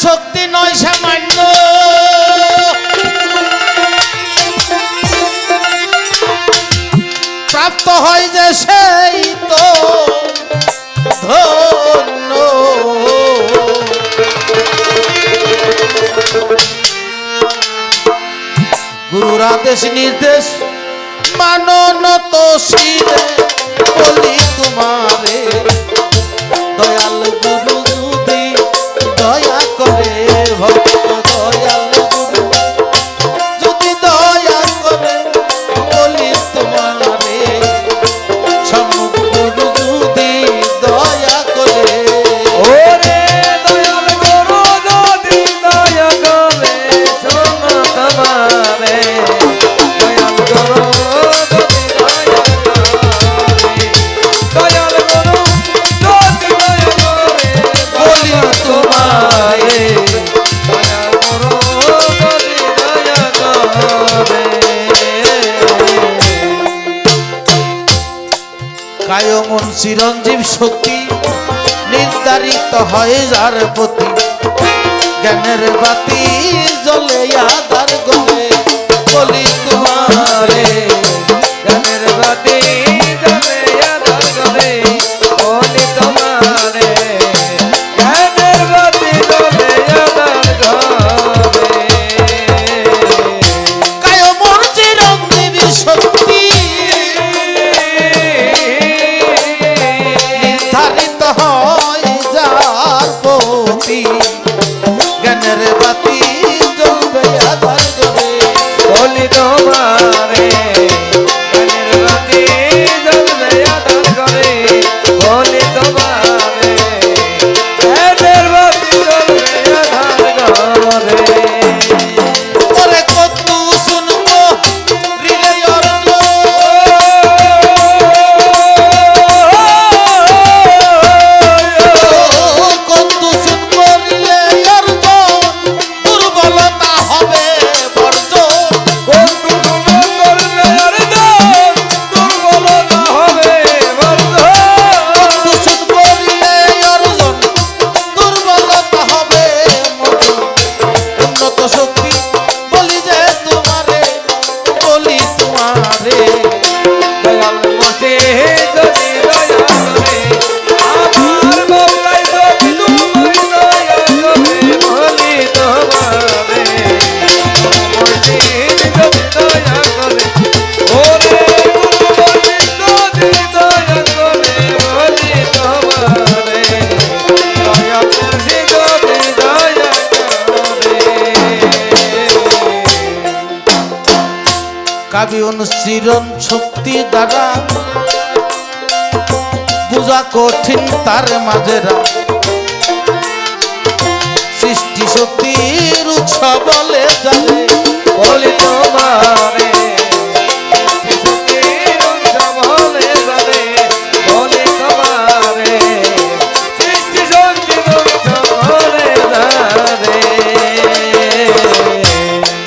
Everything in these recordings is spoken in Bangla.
শক্তি নয় সামান্য, প্রাপ্ত হয় যে সেই তো ধন্য। গুরুর আদেশ নির্দেশ মানন তো শিরে বলি তোমারে, দয়াল গুরু যদি দয়া করে, ভক্ত দয়াল গুরু যদি দয়া করে, বলি তোমারে সম্মুখ গুরু যদি দয়া করে। ওরে দয়াল গুরু যদি দয়া করে, সম্মুখ তোমারে দয়াল গুরু যদি দয়া করে, দয়াল গুরু যদি দয়া করে, বলি তোমারে দয়াল গুরু যদি দয়া করে। কায় মন চিরঞ্জীব শক্তি নির্ধারিত হয় যার প্রতি, জ্ঞানের বাতি জ্বলে আধার গলে, বলি তোমারে জ্ঞানের বাতি জ্বলে আধার গলে, বলি তোমারে জ্ঞানের বাতি জ্বলে আধার গলে। কায় মন চিরঞ্জীব শক্তি নির্ধারিত হয় যার প্রতি, জ্ঞানের বাতি জ্বলবে আধার গলে, বলি তোমারে জ্ঞানের বাতি জ্বলে আধার গলে, বলি তোমারে জ্ঞানের বাতি জ্বলে আধার গলে। ওরে কত শুনবো রিলে অর্থ, কত শুনবো রিলে অর্থ, দুর্বলতা হবে বর্জন, দুর্বলতা হবে কত শুনবো রিলে অর্জন, দুর্বলতা হবে মর্জন। উন্নত শক্তি বলি যে তোমারে, বলি তোমারে দয়াল মতে যদি দয়া করে, আমার বাংলায় যদি তুমি দয়া করে, বলি তোমারে মতে যদি দয়া করে, ওরে গুরু বলি যদি দয়া করে, বলি তোমারে দয়া করছি যদি দয়া করে। কাবি অনুশীলন শক্তি দ্বারা বুঝা কঠিন তার মাঝেরা, সৃষ্টি শক্তির উৎস বলে জানে, বলি তোমারে সৃষ্টির উৎস বলে জানে, বলি তোমারে সৃষ্টি শক্তির উৎস বলে জানে।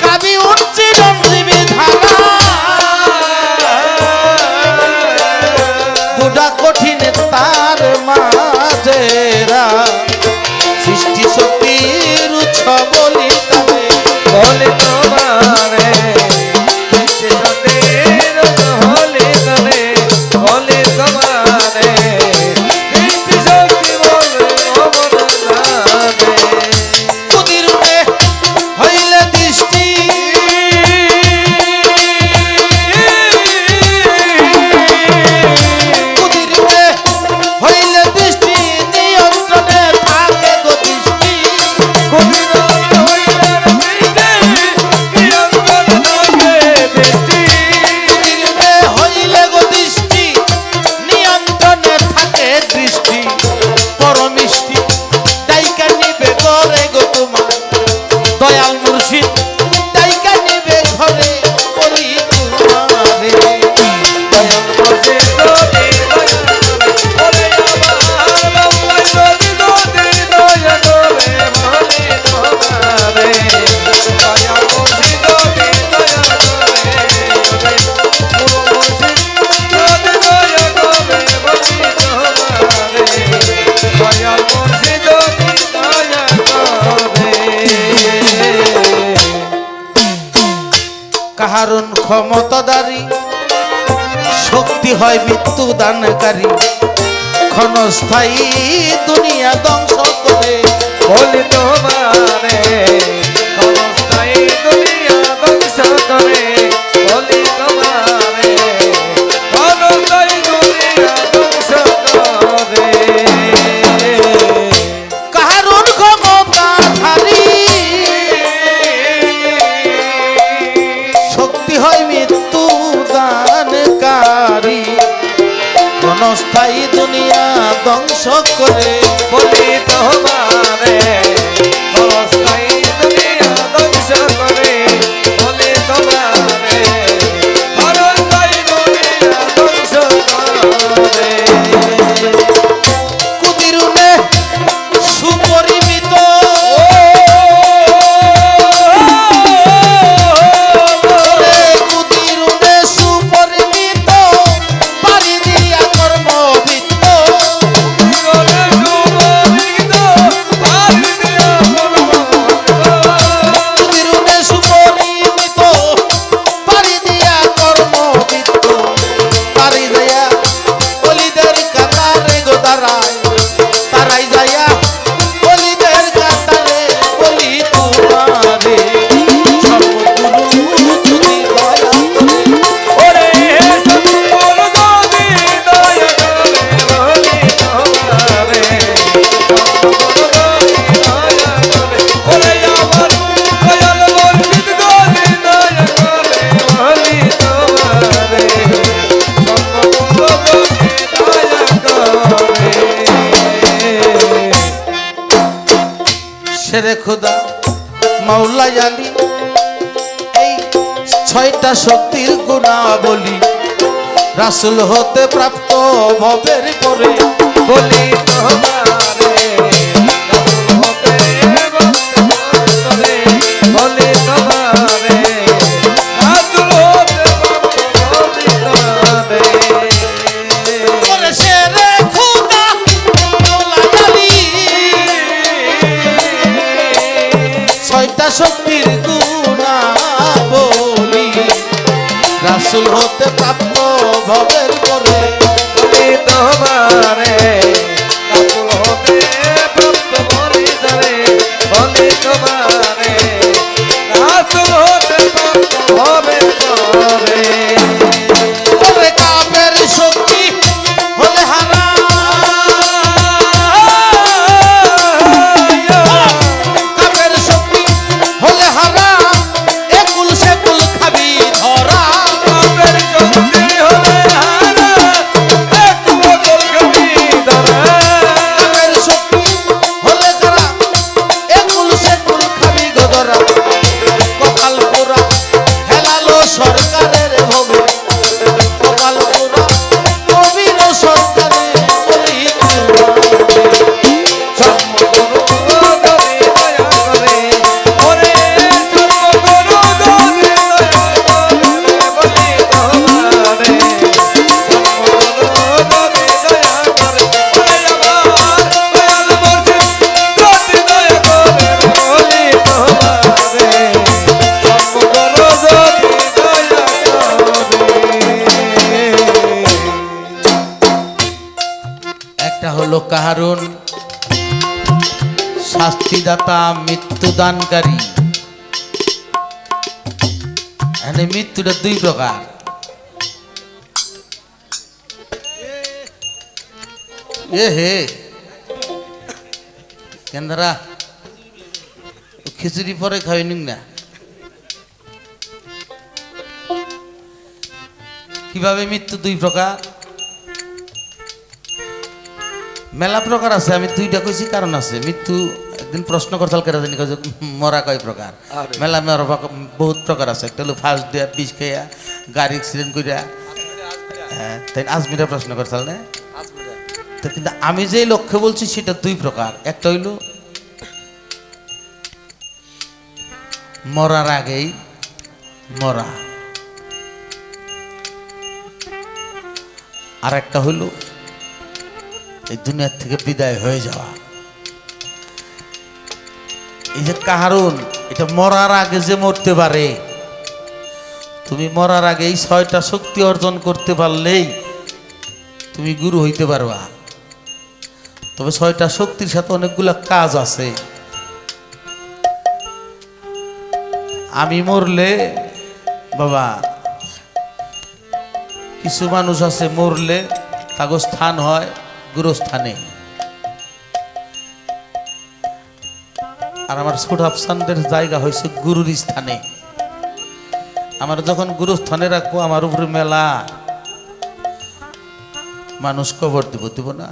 কাবি অনুশীলন জীবী ধারা বুঝা কঠিন তার মাঝেরা, সৃষ্টি শক্তির উৎস বলি তারে, বলি তোমারে সৃষ্টি শক্তির উৎস বলে জানে, বলি তোমারে সৃষ্টি শক্তি বলে জানে। কুদিরূপে হইলে দৃষ্টি, কুদিরূপে হইলে দৃষ্টি, নিয়ন্ত্রণে থাকে গো দৃষ্টি, কুদিরূপে হইলে গো দৃষ্টি, নিয়ন্ত্রণে থাকে দৃষ্টি, পরমিষ্টি দায়িকা নিবে করে গো তোমার, দয়াল মুর্শিদ দায়িকা নিবে ঘরে, বলি তোমারে দয়াল বসে যদি দয়া করে, ওরে আমার বাংলায় যদি দয়া করে, বলি তোমারে দয়াল বসে যদি দয়া করে, গুরু বসে যদি দয়া করে, বলি তোমারে ক্ষমতাধারী, শক্তি হয় মৃত্যু দানকারী, ক্ষণস্থায়ী দুনিয়া ধ্বংস করে। বলি তোমারে ক্ষণস্থায়ী দুনিয়া ধ্বংস করে, বলি তোমারে ক্ষণস্থায়ী দুনিয়া ধ্বংস করে। কাহারুন ক্ষমতাধারী, শক্তি হয় মৃত্যু দানকারী, ক্ষণস্থায়ী দুনিয়া ধ্বংস করে। বলি তোমারে ক্ষণস্থায়ী দুনিয়া ধ্বংস করে, বলি তোমারে ক্ষণস্থায়ী দুনিয়া ধ্বংস করে। কুদিরুনে সুপরিমিত, কুদিরুনে সুপরিমিত, পানি দিয়া কর্মবৃত্ত। কুদিরুনে সুপরিমিত, পানি দিয়া কর্মবৃত্ত। তারি যাইয়া অলিদের কাতারে গো দাঁড়ায়, তারাই যাইয়া অলিদের কাতারে বলি তোমারে সর্বগুরু যদি দয়া করে। ওরে সৎগুরু যদি দয়া করে, বলি তোমারে সৎগুরু যদি দয়া করে। ওরে আমার দয়াল মুর্শিদ যদি দয়া করে, বলি তোমারে সৎগুরু যদি দয়া করে। শেরে খুদা মাওলা আলী এই ছয়টা শক্তির গুণাবলী রাসূল হতে প্রাপ্ত ভবের পরে। বলি তোমারে রাসূল হতে ভক্ত করে, বলি তোমারে রাসূল হতে ভক্ত করে। ওরে শেরে খুদা মাওলা আলী ছয়টা শক্তির গুণাবলী রাসূল হতে প্রাপ্ত ভবের পরে। বলি তোমারে রাসূল হতে ভক্ত করে, বলি তোমারে রাসূল হতে ভক্ত করে। ওরে কাপের শক্তি হলে হারা, কাপের শক্তি হলে হারা, একুল সেকুল খাবি ধরা। কাপের শক্তি হলে হারা, এক বগল কবি ধরা। কাপের শক্তি হলে হারা, একুল সেকুল খাবি গো ধরা। কপাল পোড়া হেলালো সরকারের ভোগে, কপাল পোড়া কবির সরকারে বলি তোমারে সর্বগুরু যদি দয়া করে, ওরে সর্বগুরু যদি দয়া করে, বলি তোমারে সর্বগুরু যদি দয়া করে। ওরে আমার দয়াল মুর্শিদ যদি দয়া করে, বলি তোমারে সর্বগুরু যদি দয়া করে। একটা হলো কাহারুন শাস্তিদাতা, মৃত্যুদানকারী। এখানে মৃত্যুটা দুই প্রকার। এ হে কেন্দ্রা খিচুড়ি পরে খাওয়াই নিন না। কিভাবে মৃত্যু দুই প্রকার? মেলা প্রকার আছে, আমি দুইটা কইছি কারণ আছে। মৃত্যু একদিন প্রশ্ন করতাল কেরা জানি কয় যে মরা কয় প্রকার। মেলা মরা বহুত প্রকার আছে। একটা হলো ফার্স্ট দেয়া, বিষ খাইয়া, গাড়ি অ্যাক্সিডেন্ট করিয়া। হ্যাঁ, তাই আজমিরা প্রশ্ন করতাল না। তো কিন্তু আমি যে লক্ষ্যে বলছি সেটা দুই প্রকার। একটা হইল মরার আগেই মরা, আর একটা হইল এই দুনিয়ার থেকে বিদায় হয়ে যাওয়া। এই যে কাহারুন, এটা মরার আগে যে মরতে পারে, তুমি মরার আগে এই 6টা শক্তি অর্জন করতে পারলেই তুমি গুরু হইতে পারবা। তবে 6টা শক্তির সাথে অনেকগুলা কাজ আছে। আমি মরলে বাবা, কিছু মানুষ আছে মরলে তাগো স্থান হয় গুরুস্থানে। আর আমার ছোট আফসানদের জায়গা হয়েছে গুরুর স্থানে। আমার যখন গুরুস্থানে রাখবো, আমার উপরে মেলা মানুষ কবর দিব না?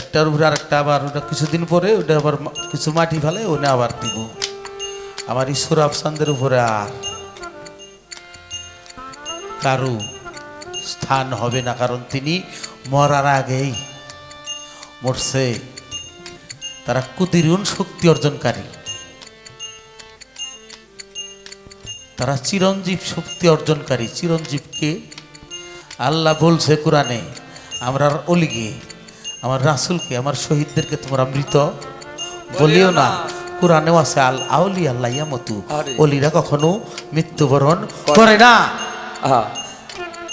একটার উপরে আরেকটা, আবার ওটা কিছুদিন পরে ওটা আবার কিছু মাটি ফেলে ওনে আবার দিব। আমার ঈশ্বর আফসানদের উপরে আর কারু স্থান হবে না, কারণ তিনি মরার আগেই মরছে। তারা কুতিরুন শক্তি অর্জনকারী, তারা চিরঞ্জীব শক্তি অর্জনকারী। চিরঞ্জীবকে আল্লাহ বলছে কোরআনে, আমরা অলিগে, আমার রাসূলকে, আমার শহীদদেরকে তোমরা মৃত বলিও না। কোরআনেও আছে আল আউলি আল্লাহ ইয়ামতু, অলিরা কখনো মৃত্যুবরণ করে না।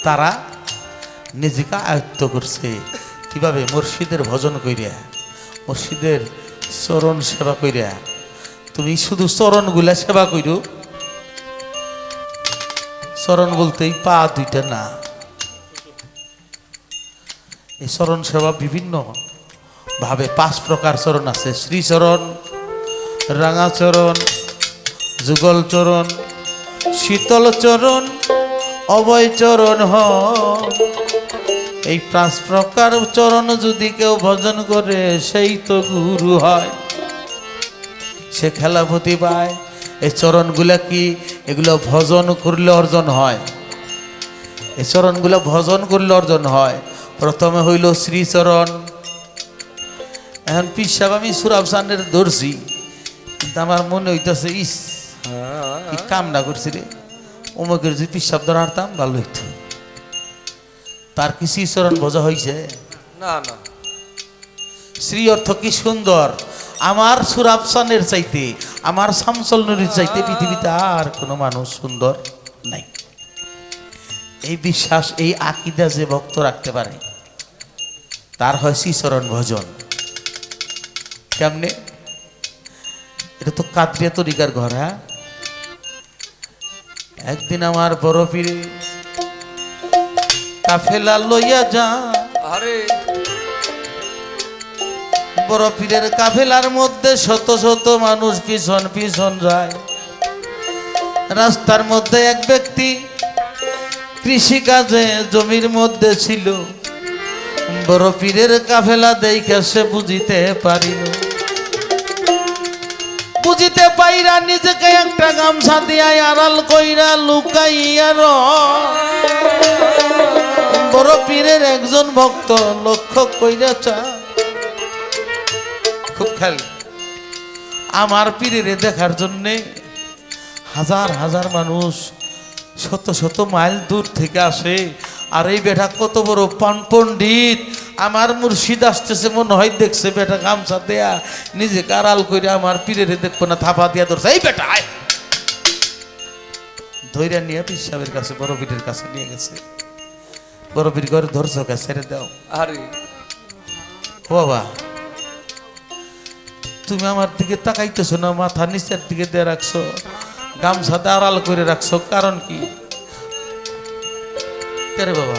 তারা নিজেকে আয়ত্ত করছে কিভাবে? মুর্শিদের ভজন কইরা, মুর্শিদের চরণ সেবা কইরা। তুমি শুধু চরণগুলা সেবা কইরো, চরণ বলতে এই পা দুইটা না, এই চরণ সেবা বিভিন্ন ভাবে 5 প্রকার চরণ আছে। শ্রীচরণ, রাঙাচরণ, যুগল চরণ, শীতল চরণ, অভয় চরণ এই 5 প্রকার চরণ যদি কেউ ভজন করে সেই তো গুরু হয়, সে খেলাপতি পায়। এই চরণগুলা কি? এগুলো ভজন করলে অর্জন হয়। এই চরণগুলো ভজন করলে অর্জন হয়। প্রথমে হইল শ্রীচরণ। এখন পিসাব আমি সুরাবসানের ধরছি, কিন্তু আমার মনে হইতেছে ইস কি কামনা করছি রে, অমুকের যদি পিসাব ধরা হারতাম ভালো হইতো। তার কি শ্রীচরণ ভজা হয়েছে? না না। শ্রী অর্থ কি সুন্দর। আমার সুরাবসানের চাইতে, আমার শামসুল নূরের চাইতে পৃথিবীতে আর কোনো মানুষ সুন্দর নাই। এই বিশ্বাস, এই আকীদা যে ভক্ত রাখতে পারে তার হয় শ্রীচরণ ভজন। কেমনে? এটা তো কাদরিয়া তরিকার ঘর। হ্যাঁ, একদিন আমার বড় পীরে কাফেলা লইয়া যা, আরে বড় পীরের কাফেলার মধ্যে শত শত মানুষ পিছন পিছন যায়। রাস্তার মধ্যে এক ব্যক্তি কৃষিকাজে জমির মধ্যে ছিল। বড় পীরের কাফেলা দেখে সে বুঝিতে পারিল, বুঝিতে পাইরা নিজেকে একটা গামছা দিয়া আড়াল কইরা লুকাইয়া বড় পীরের একজন ভক্ত লক্ষ্য কইরা চা। খুব খেয়াল, আমার পীরের দেখার জন্যে হাজার হাজার মানুষ শত শত মাইল দূর থেকে আসে। আর এই বেটা কত বড় পণ্ডিত, আমার মুর্শিদ আসতেছে মনে হয় দেখছে, বেটা গামছা দেয়া নিজে কারাল করে আমার পীরের দেখবো না, থাপা দিয়া ধরছে। এই বেটা ধৈর্য নিয়ে পীর সাহেবের কাছে, বড় পীরের কাছে নিয়ে গেছে। বড় পীর ঘরে ধরছ কে, ছেড়ে দাও। আরে ও বাবা, তুমি আমার দিকে তাকাইতেছো না, মাথা নিচের দিকে দিয়ে রাখছো, গামছাতে আড়াল করে রাখছো, কারণ কি? কে রে বাবা?